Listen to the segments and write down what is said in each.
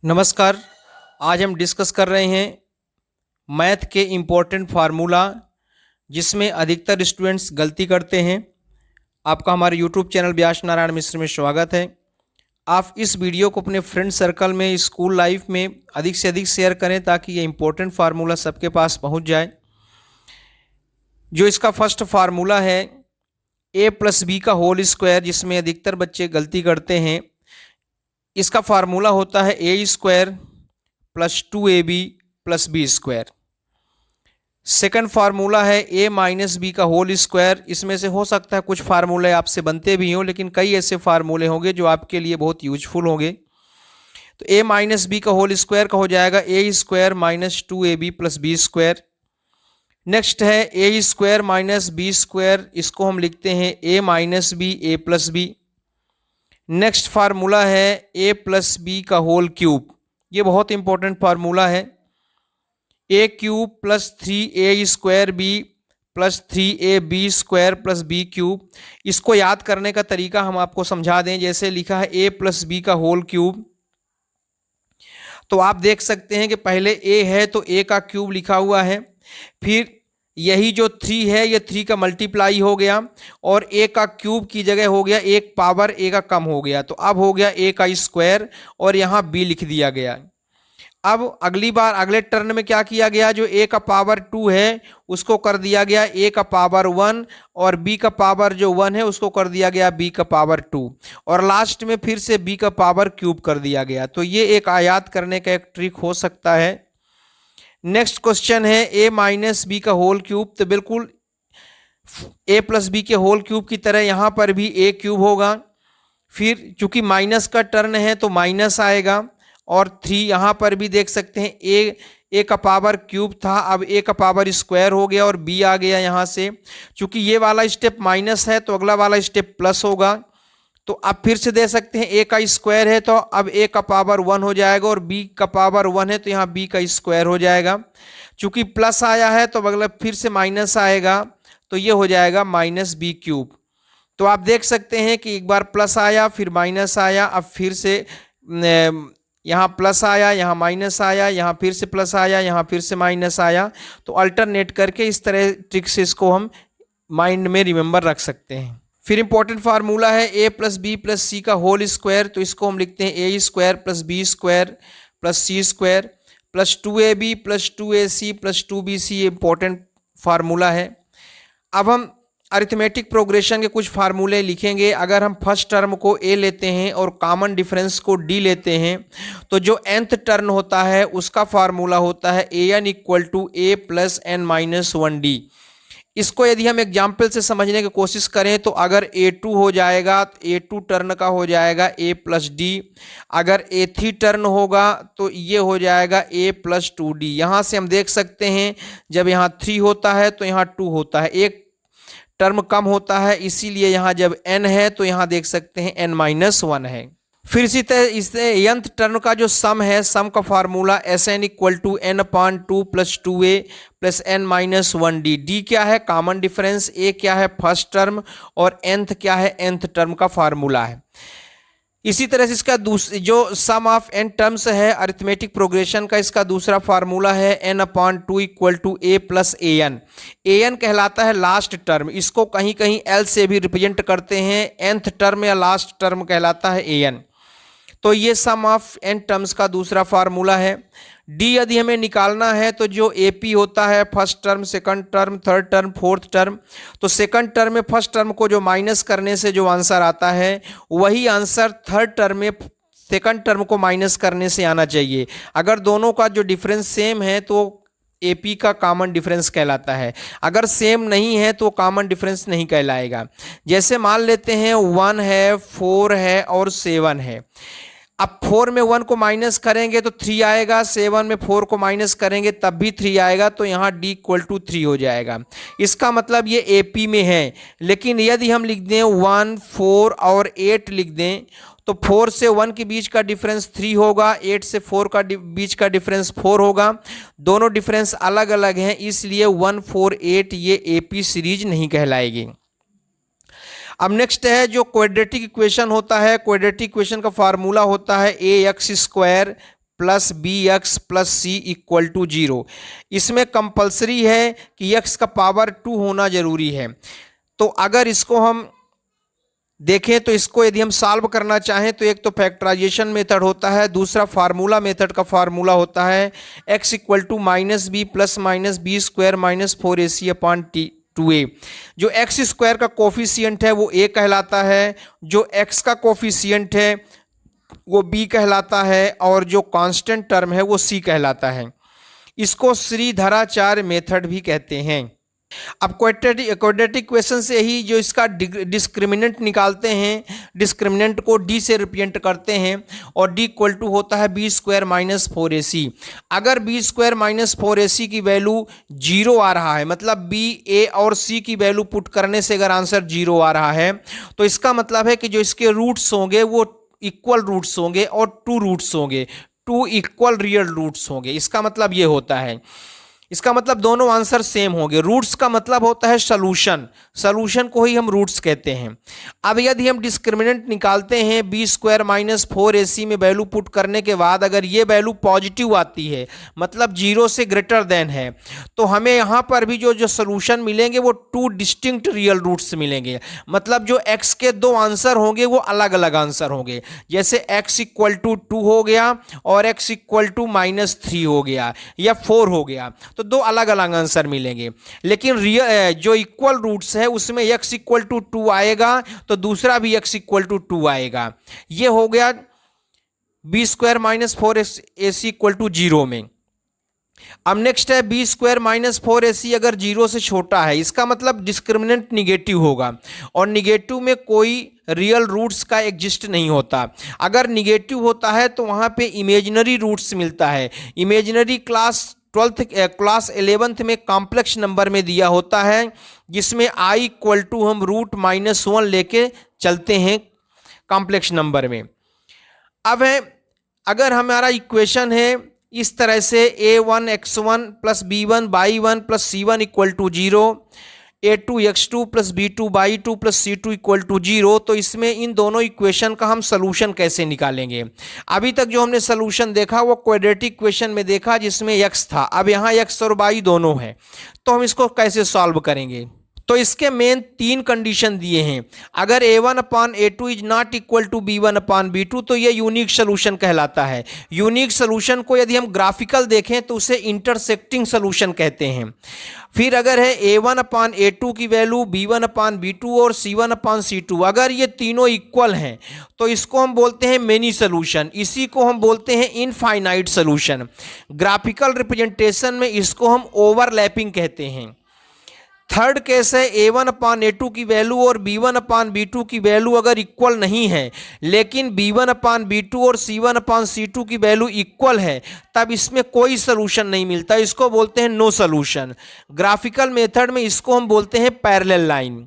नमस्कार। आज हम डिस्कस कर रहे हैं मैथ के इम्पोर्टेंट फार्मूला जिसमें अधिकतर स्टूडेंट्स गलती करते हैं। आपका हमारे यूट्यूब चैनल व्यास नारायण मिश्र में स्वागत है। आप इस वीडियो को अपने फ्रेंड सर्कल में, स्कूल लाइफ में अधिक से अधिक शेयर करें ताकि ये इम्पोर्टेंट फार्मूला सबके पास पहुंच जाए। जो इसका फर्स्ट फार्मूला है a+b का होल स्क्वायर, जिसमें अधिकतर बच्चे गलती करते हैं। इसका फार्मूला होता है a² + 2ab + b²। Second formula है a-b का होल स्क्वायर। इसमें से हो सकता है कुछ फार्मूले आपसे बनते भी हों, लेकिन कई ऐसे फार्मूले होंगे जो आपके लिए बहुत यूजफुल होंगे। तो a-b का होल स्क्वायर का हो जाएगा a² - 2ab + b²। नेक्स्ट है a² - b², इसको हम लिखते हैं a - b a + b। Next formula है a + b का होल क्यूब। ये बहुत इंपॉर्टेंट फार्मूला है। a³ + 3a² b + 3ab² + b³। इसको याद करने का तरीका हम आपको समझा दें। जैसे लिखा है a + b का होल क्यूब, तो आप देख सकते हैं कि पहले a है तो a का क्यूब लिखा हुआ है, फिर यही जो 3 है ये 3 का मल्टीप्लाई हो गया और a का क्यूब की जगह हो गया एक पावर a का कम हो गया, तो अब हो गया a का स्क्वायर और यहाँ b लिख दिया गया। अब अगली बार अगले टर्न में क्या किया गया, जो a का पावर 2 है उसको कर दिया गया a का पावर 1 और b का पावर जो 1 है उसको कर दिया गया b का पावर 2 और लास्ट में फिर से b का पावर क्यूब कर दिया गया। तो ये एक याद करने का एक ट्रिक हो सकता है। नेक्स्ट क्वेश्चन है a - b का होल क्यूब। तो बिल्कुल a + b के होल क्यूब की तरह यहाँ पर भी a³ होगा। फिर चूंकि माइनस का टर्न है तो माइनस आएगा और 3 यहाँ पर भी देख सकते हैं a का पावर क्यूब था, अब a का पावर स्क्वायर हो गया और b आ गया यहाँ से। चूंकि ये वाला स्टेप माइनस है तो अगला वाला स्टेप प्लस होगा। तो अब फिर से दे सकते हैं a का स्क्वायर है तो अब a का पावर 1 हो जाएगा और b का पावर 1 है तो यहाँ b का स्क्वायर हो जाएगा। चूंकि प्लस आया है तो अगला फिर से माइनस आएगा तो ये हो जाएगा -b³। तो आप देख सकते हैं कि एक बार प्लस आया फिर माइनस आया, अब फिर से यहाँ प्लस आया, यहाँ माइनस आया, यहाँ फिर से प्लस आया, यहाँ फिर से माइनस आया। तो अल्टरनेट करके इस तरह ट्रिक से इसको हम माइंड में रिमेंबर रख सकते हैं। फिर इंपॉर्टेंट फार्मूला है a + b + c का होल स्क्वायर। तो इसको हम लिखते हैं a² + b² + c² + 2ab + 2ac + 2bc। ये इंपॉर्टेंट फार्मूला है। अब हम अरिथमेटिक प्रोग्रेशन के कुछ फार्मूले लिखेंगे। अगर हम फर्स्ट टर्म को a लेते हैं और कॉमन डिफरेंस को d लेते हैं तो जो nth टर्म होता है उसका फार्मूला होता है an = a + n - 1d। इसको यदि हम एग्जाम्पल से समझने की कोशिश करें तो अगर a2 हो जाएगा तो a2 टर्न का हो जाएगा a + d। अगर a3 टर्न होगा तो ये हो जाएगा a + 2d। यहाँ से हम देख सकते हैं जब यहाँ 3 होता है तो यहाँ 2 होता है, एक टर्म कम होता है, इसीलिए यहाँ जब n है तो यहाँ देख सकते हैं n - 1 है। फिर इसी तरह इससे nth टर्म का जो सम है, सम का formula Sn = n/2 + 2a + n - 1d। d क्या है, कॉमन डिफरेंस, a क्या है, फर्स्ट टर्म और nth क्या है, nth टर्म का फार्मूला है। इसी तरह से इसका जो सम ऑफ n टर्म्स है अरिथमेटिक प्रोग्रेशन का, इसका दूसरा फार्मूला है n/2 = a + an। an कहलाता है लास्ट टर्म, इसको कहीं कहीं l से भी रिप्रेजेंट करते हैं। nth टर्म या लास्ट टर्म कहलाता है an। तो ये सम ऑफ n टर्म्स का दूसरा फार्मूला है। d यदि हमें निकालना है तो जो AP होता है, first term, second term, third term, fourth term, तो सेकंड टर्म में फर्स्ट टर्म को जो माइनस करने से जो आंसर आता है वही आंसर थर्ड टर्म में सेकंड टर्म को माइनस करने से आना चाहिए। अगर दोनों का जो डिफरेंस सेम है तो AP का कॉमन डिफरेंस कहलाता है, अगर सेम नहीं है तो कॉमन डिफरेंस नहीं कहलाएगा। जैसे मान लेते हैं 1 है, 4 है और 7 है। अब 4 में 1 को माइनस करेंगे तो 3 आएगा, 7 में 4 को माइनस करेंगे तब भी 3 आएगा, तो यहाँ d = 3 हो जाएगा। इसका मतलब ये AP में है। लेकिन यदि हम लिख दें 1, 4 और 8 लिख दें तो 4 से 1 के बीच का डिफरेंस 3 होगा, 8 से 4 का बीच का डिफरेंस 4 होगा। दोनों डिफरेंस अलग अलग हैं, इसलिए 1, 4, 8 ये AP सीरीज नहीं कहलाएगी। अब नेक्स्ट है जो क्वाड्रेटिक इक्वेशन होता है, क्वाड्रेटिक इक्वेशन का फार्मूला होता है ax² plus b x plus c equal to 0। इसमें कंपलसरी है कि x का पावर 2 होना जरूरी है। तो अगर इसको हम देखें तो इसको यदि हम सॉल्व करना चाहें तो एक तो फैक्टराइजेशन मेथड होता है, दूसरा फार्मूला मेथड का फार्मूला होता है x equal to minus b plus minus b square minus 4ac upon 2a। जो x स्क्वायर का कोफिशिएंट है वो a कहलाता है, जो x का कोफिशिएंट है वो b कहलाता है, और जो कांस्टेंट टर्म है वो c कहलाता है। इसको श्रीधराचार्य मेथड भी कहते हैं। अब क्वाड्रेटिक इक्वेशन से ही जो इसका डिस्क्रिमिनेंट निकालते हैं, डिस्क्रिमिनेंट को d से रिप्रेजेंट करते हैं, और d इक्वल टू होता है बी स्क्वायर माइनस 4ac। अगर बी स्क्वायर माइनस 4ac की वैल्यू 0 आ रहा है, मतलब b a और c की वैल्यू पुट करने से अगर आंसर 0 आ रहा है, तो इसका मतलब है कि जो इसके रूट्स होंगे वो इक्वल रूट्स होंगे और 2 रूट्स होंगे, 2 इक्वल रियल रूट्स होंगे। इसका मतलब ये होता है, इसका मतलब दोनों आंसर सेम होंगे। रूट्स का मतलब होता है सॉल्यूशन, सॉल्यूशन को ही हम रूट्स कहते हैं। अब यदि हम डिस्क्रिमिनेंट निकालते हैं बी स्क्वायर माइनस 4ac में वैल्यू पुट करने के बाद अगर ये वैल्यू पॉजिटिव आती है, मतलब 0 से ग्रेटर देन है, तो हमें यहाँ पर भी जो सॉल्यूशन मिलेंगे वो 2 डिस्टिंक्ट रियल रूट्स मिलेंगे। मतलब जो x के 2 आंसर होंगे वो अलग अलग आंसर होंगे। जैसे x इक्वल टू 2 हो गया और x इक्वल टू माइनस 3 हो गया या 4 हो गया, तो 2 अलग अलग आंसर मिलेंगे। लेकिन रियल जो इक्वल रूट्स है उसमें x इक्वल टू 2 आएगा तो दूसरा भी x इक्वल टू 2 आएगा। ये हो गया b square minus 4ac equal to 0 में। अब नेक्स्ट है बी स्क्वायर माइनस 4ac अगर 0 से छोटा है, इसका मतलब डिस्क्रिमिनेंट निगेटिव होगा, और निगेटिव में कोई रियल रूट्स का एग्जिस्ट नहीं होता। अगर निगेटिव होता है तो वहां पे इमेजिनरी रूट्स मिलता है। इमेजिनरी क्लास 11th में कॉम्प्लेक्स नंबर में दिया होता है, जिसमें i इक्वल टू हम रूट -1 लेके चलते हैं कॉम्प्लेक्स नंबर में। अब है अगर हमारा इक्वेशन है इस तरह से a1 x1 plus b1 y1 plus c1 equal to 0, a2 x2 plus b2 y2 plus c2 equal to 0, तो इसमें इन दोनों इक्वेशन का हम सलूशन कैसे निकालेंगे। अभी तक जो हमने सलूशन देखा वो क्वाड्रेटिक इक्वेशन में देखा जिसमें x था, अब यहाँ x और y दोनों है, तो हम इसको कैसे सॉल्व करेंगे। तो इसके मेन 3 कंडीशन दिए हैं। अगर a1 upon a2 is not equal to b1 upon b2 तो ये यूनिक सोल्यूशन कहलाता है। यूनिक सोल्यूशन को यदि हम ग्राफिकल देखें तो उसे इंटरसेक्टिंग सोल्यूशन कहते हैं। फिर अगर है a1 अपान a2 की वैल्यू b1 अपान b2 और c1 अपान c2, अगर ये तीनों इक्वल हैं तो इसको हम बोलते हैं मेनी सोल्यूशन, इसी को हम बोलते हैं इनफाइनाइट सोल्यूशन। ग्राफिकल रिप्रेजेंटेशन में इसको हम ओवरलैपिंग कहते हैं। थर्ड केस है a1 अपान a2 की वैल्यू और b1 अपान b2 की वैल्यू अगर इक्वल नहीं है, लेकिन b1 अपान b2 और c1 अपान c2 की वैल्यू इक्वल है, तब इसमें कोई सोल्यूशन नहीं मिलता, इसको बोलते हैं नो सोल्यूशन। ग्राफिकल मेथड में इसको हम बोलते हैं पैरेलल लाइन।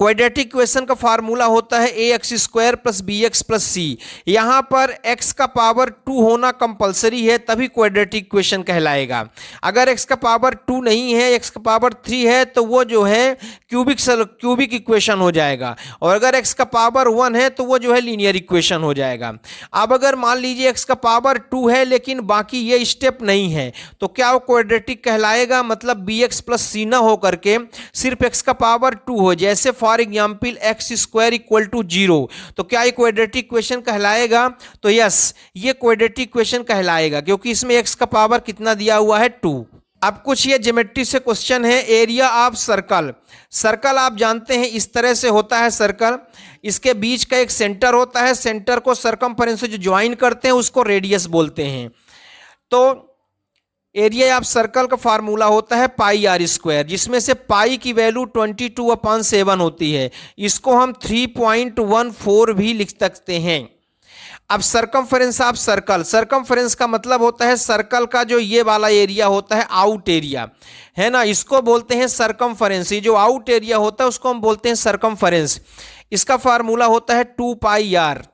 क्वाड्रेटिक इक्वेशन का फार्मूला होता है ax square plus bx plus c। यहाँ पर x का पावर 2 होना कंपलसरी है तभी क्वाड्रेटिक इक्वेशन कहलाएगा। अगर x का पावर 2 नहीं है, x का पावर 3 है, तो वो जो है क्यूबिक इक्वेशन हो जाएगा, और अगर x का पावर 1 है तो वो जो है लीनियर इक्वेशन हो जाएगा। अब अगर मान लीजिए x का पावर 2 है लेकिन बाकी ये स्टेप नहीं है, तो क्या वो क्वाड्रेटिक कहलाएगा। मतलब bx प्लस c ना हो करके सिर्फ x का पावर 2 हो, जैसे for example x square equal to 0, तो क्या ये क्वाड्रेटिक इक्वेशन कहलाएगा। तो यस, ये क्वाड्रेटिक इक्वेशन कहलाएगा क्योंकि इसमें x का पावर कितना दिया हुआ है 2। अब कुछ ये ज्योमेट्री से क्वेश्चन है। एरिया ऑफ सर्कल, सर्कल आप जानते हैं इस तरह से होता है सर्कल, इसके बीच का एक सेंटर होता है, सेंटर को सर्कमफ्रेंस से जो ज्वाइन करते हैं उसको रेडियस बोलते हैं। तो एरिया ऑफ सर्कल का फार्मूला होता है पाई आर स्क्वायर, जिसमें से पाई की वैल्यू 22/7 होती है। इसको हम 3.14 भी लिख सकते हैं। अब सर्कमफ्रेंस ऑफ सर्कल, सर्कमफ्रेंस का मतलब होता है सर्कल का जो ये वाला एरिया होता है आउट एरिया, है ना, इसको बोलते हैं सर्कमफ्रेंस। ये जो आउट एरिया होता है उसको हम बोलते हैं सर्कमफ्रेंस। इसका फार्मूला होता है 2πr।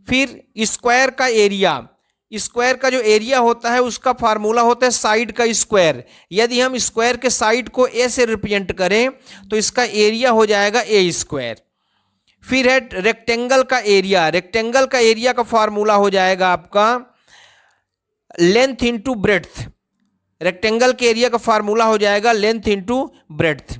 फिर स्क्वायर का एरिया, स्क्वायर का जो एरिया होता है उसका फार्मूला होता है साइड का स्क्वायर। यदि हम स्क्वायर के साइड को ए से रिप्रेजेंट करें तो इसका एरिया हो जाएगा ए स्क्वायर। फिर है रेक्टेंगल का एरिया, रेक्टेंगल का एरिया का फार्मूला हो जाएगा आपका लेंथ इंटू ब्रेड्थ, रेक्टेंगल के एरिया का फार्मूला हो जाएगा लेंथ इंटू ब्रेड्थ।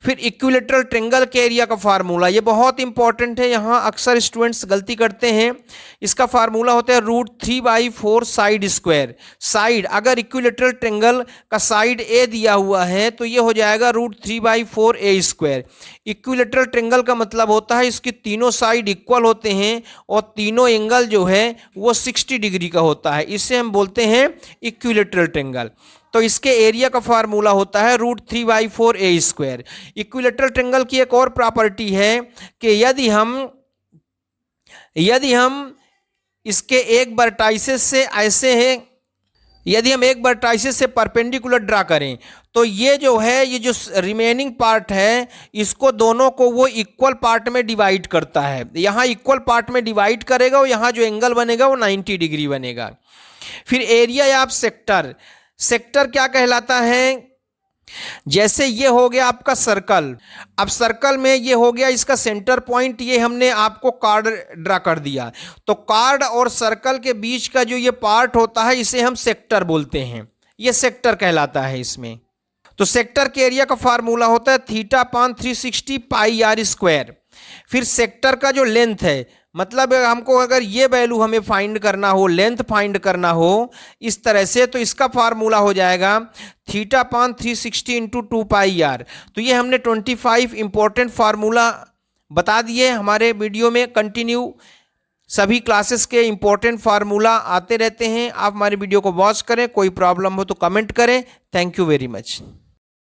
फिर इक्विलेटरल ट्रेंगल के एरिया का फार्मूला, ये बहुत इंपॉर्टेंट है, यहाँ अक्सर स्टूडेंट्स गलती करते हैं। इसका फार्मूला होता है √3/4 साइड स्क्वायर। साइड, अगर इक्विलेटरल ट्रेंगल का साइड ए दिया हुआ है तो ये हो जाएगा √3/4 ए स्क्वायर। इक्विलेटरल ट्रेंगल का मतलब होता है इसकी तीनों साइड इक्वल होते हैं और तीनों एंगल जो है वो 60 डिग्री का होता है, इसे हम बोलते हैं इक्विलेटरल ट्रेंगल। तो इसके एरिया का फार्मूला होता है √3/4 ए स्क्वायर। इक्विलेटरल ट्रेंगल की एक और प्रॉपर्टी है कि यदि हम इसके एक वर्टाइसेस से ऐसे हैं, यदि हम एक वर्टाइसेस से परपेंडिकुलर ड्रा करें तो ये जो है, ये जो रिमेनिंग पार्ट है, इसको दोनों को वो इक्वल पार्ट में डिवाइड करता है। यहाँ इक्वल पार्ट में डिवाइड करेगा और यहाँ जो एंगल बनेगा वो 90 डिग्री बनेगा। फिर एरिया ऑफ सेक्टर, सेक्टर क्या कहलाता है? जैसे ये हो गया आपका सर्कल, अब सर्कल में ये हो गया इसका सेंटर पॉइंट, ये हमने आपको कार्ड ड्रा कर दिया, तो कार्ड और सर्कल के बीच का जो ये पार्ट होता है इसे हम सेक्टर बोलते हैं, ये सेक्टर कहलाता है इसमें। तो सेक्टर के एरिया का फार्मूला होता है θ/360 πr²। फिर सेक्टर का जो लेंथ है, मतलब हमको अगर ये वैल्यू हमें फाइंड करना हो, लेंथ फाइंड करना हो इस तरह से, तो इसका फार्मूला हो जाएगा θ/360 × 2πr। तो ये हमने 25 इंपॉर्टेंट फार्मूला बता दिए हमारे वीडियो में। कंटिन्यू सभी क्लासेस के इंपॉर्टेंट फार्मूला आते रहते हैं, आप हमारे वीडियो को वॉच करें, कोई प्रॉब्लम हो तो कमेंट करें। Thank you very much.